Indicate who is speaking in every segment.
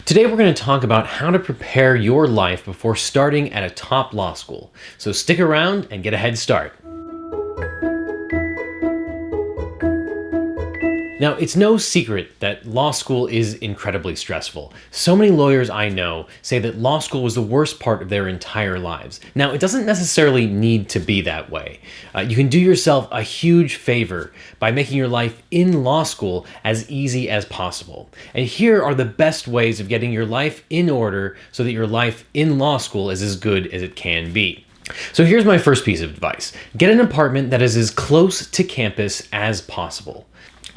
Speaker 1: Today we're going to talk about how to prepare your life before starting at a top law school. So stick around and get a head start. Now, it's no secret that law school is incredibly stressful. So many lawyers I know say that law school was the worst part of their entire lives. Now, it doesn't necessarily need to be that way. You can do yourself a huge favor by making your life in law school as easy as possible. And here are the best ways of getting your life in order so that your life in law school is as good as it can be. So here's my first piece of advice. Get an apartment that is as close to campus as possible.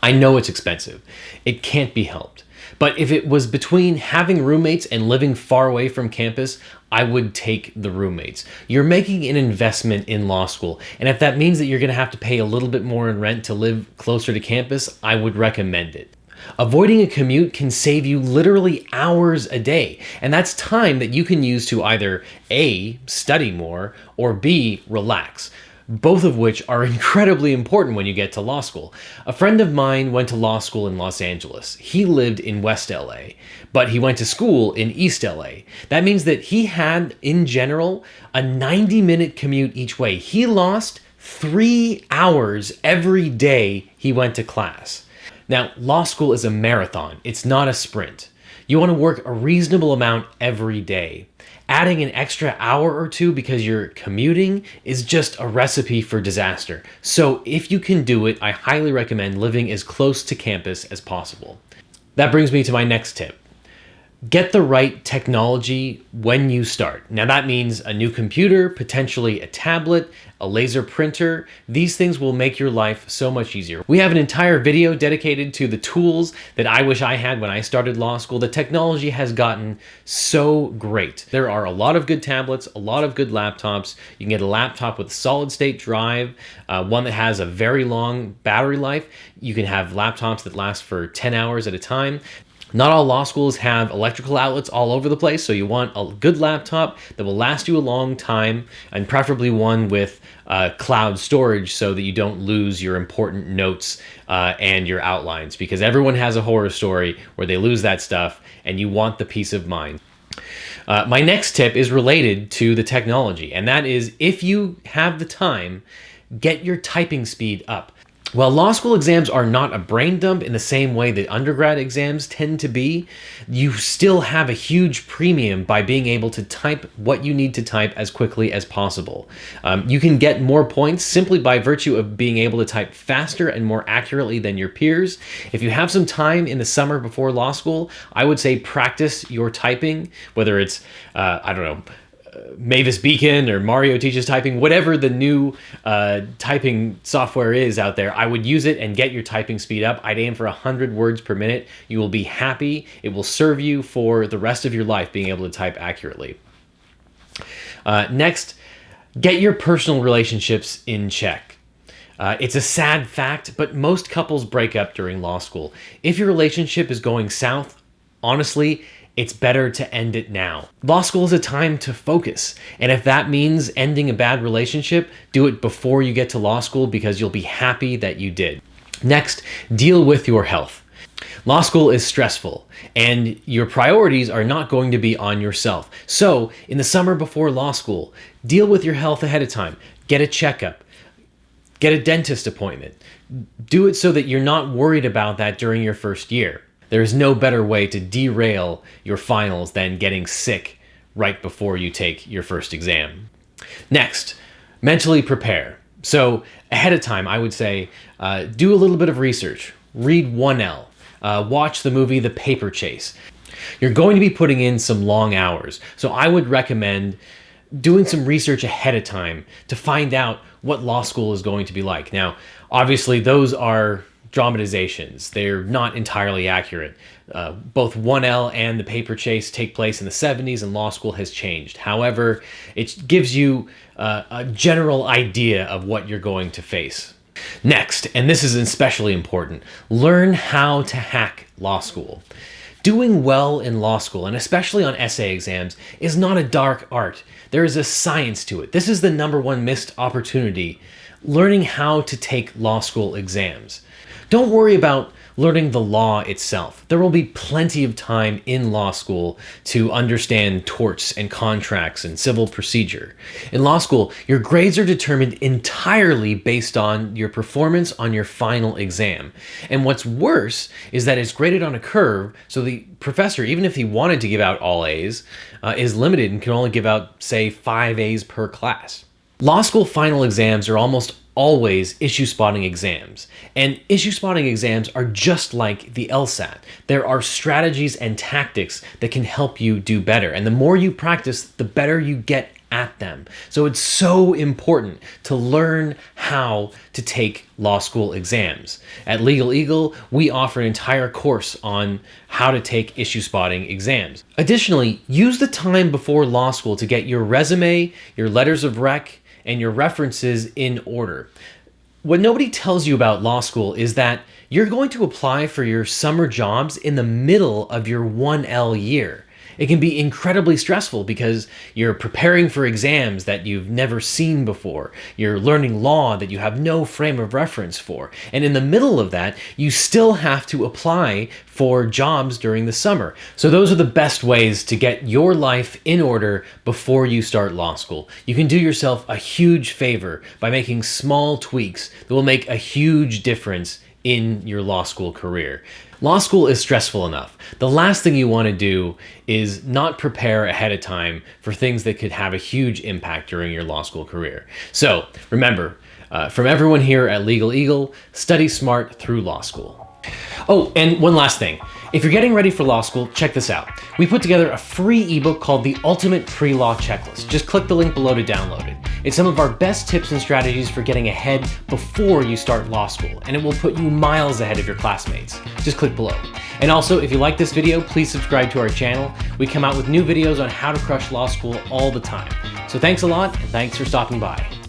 Speaker 1: I know it's expensive. It can't be helped. But if it was between having roommates and living far away from campus, I would take the roommates. You're making an investment in law school, and if that means that you're going to have to pay a little bit more in rent to live closer to campus, I would recommend it. Avoiding a commute can save you literally hours a day, and that's time that you can use to either A, study more, or B, relax. Both of which are incredibly important when you get to law school. A friend of mine went to law school in Los Angeles. He lived in West LA, but he went to school in East LA. That means that he had, in general, a 90-minute commute each way. He lost 3 hours every day he went to class. Now, law school is a marathon. It's not a sprint. You want to work a reasonable amount every day. Adding an extra hour or two because you're commuting is just a recipe for disaster. So if you can do it, I highly recommend living as close to campus as possible. That brings me to my next tip. Get the right technology when you start. Now that means a new computer, potentially a tablet, a laser printer. These things will make your life so much easier. We have an entire video dedicated to the tools that I wish I had when I started law school. The technology has gotten so great. There are a lot of good tablets, a lot of good laptops. You can get a laptop with a solid state drive, one that has a very long battery life. You can have laptops that last for 10 hours at a time. Not all law schools have electrical outlets all over the place, so you want a good laptop that will last you a long time, and preferably one with cloud storage so that you don't lose your important notes and your outlines, because everyone has a horror story where they lose that stuff, and you want the peace of mind. My next tip is related to the technology, and that is if you have the time, get your typing speed up. While law school exams are not a brain dump in the same way that undergrad exams tend to be, you still have a huge premium by being able to type what you need to type as quickly as possible. You can get more points simply by virtue of being able to type faster and more accurately than your peers. If you have some time in the summer before law school, I would say practice your typing, whether it's, Mavis Beacon or Mario Teaches Typing, whatever the new typing software is out there, I would use it and get your typing speed up. I'd aim for 100 words per minute. You will be happy. It will serve you for the rest of your life being able to type accurately. Next, get your personal relationships in check. It's a sad fact, but most couples break up during law school. If your relationship is going south, honestly, it's better to end it now. Law school is a time to focus. And if that means ending a bad relationship, do it before you get to law school because you'll be happy that you did. Next, deal with your health. Law school is stressful and your priorities are not going to be on yourself. So in the summer before law school, deal with your health ahead of time. Get a checkup. Get a dentist appointment. Do it so that you're not worried about that during your first year. There is no better way to derail your finals than getting sick right before you take your first exam. Next, mentally prepare. So ahead of time, I would say, do a little bit of research. Read 1L. Watch the movie The Paper Chase. You're going to be putting in some long hours. So I would recommend doing some research ahead of time to find out what law school is going to be like. Now, obviously, those are dramatizations. They're not entirely accurate. Both 1L and The Paper Chase take place in the 70s and law school has changed. However, it gives you a general idea of what you're going to face. Next, and this is especially important, learn how to hack law school. Doing well in law school, and especially on essay exams, is not a dark art. There is a science to it. This is the #1 missed opportunity, learning how to take law school exams. Don't worry about learning the law itself. There will be plenty of time in law school to understand torts and contracts and civil procedure. In law school, your grades are determined entirely based on your performance on your final exam. And what's worse is that it's graded on a curve, so the professor, even if he wanted to give out all A's, is limited and can only give out, say, 5 A's per class. Law school final exams are almost always issue spotting exams. And issue spotting exams are just like the LSAT. There are strategies and tactics that can help you do better. And the more you practice, the better you get at them. So it's so important to learn how to take law school exams. At Legal Eagle, we offer an entire course on how to take issue spotting exams. Additionally, use the time before law school to get your resume, your letters of rec, and your references in order. What nobody tells you about law school is that you're going to apply for your summer jobs in the middle of your 1L year. It can be incredibly stressful because you're preparing for exams that you've never seen before. You're learning law that you have no frame of reference for. And in the middle of that, you still have to apply for jobs during the summer. So those are the best ways to get your life in order before you start law school. You can do yourself a huge favor by making small tweaks that will make a huge difference in your law school career. Law school is stressful enough. The last thing you want to do is not prepare ahead of time for things that could have a huge impact during your law school career. So remember, from everyone here at Legal Eagle, study smart through law school. Oh, and one last thing. If you're getting ready for law school, check this out. We put together a free ebook called The Ultimate Pre-Law Checklist. Just click the link below to download it. It's some of our best tips and strategies for getting ahead before you start law school, and it will put you miles ahead of your classmates. Just click below. And also, if you like this video, please subscribe to our channel. We come out with new videos on how to crush law school all the time. So thanks a lot, and thanks for stopping by.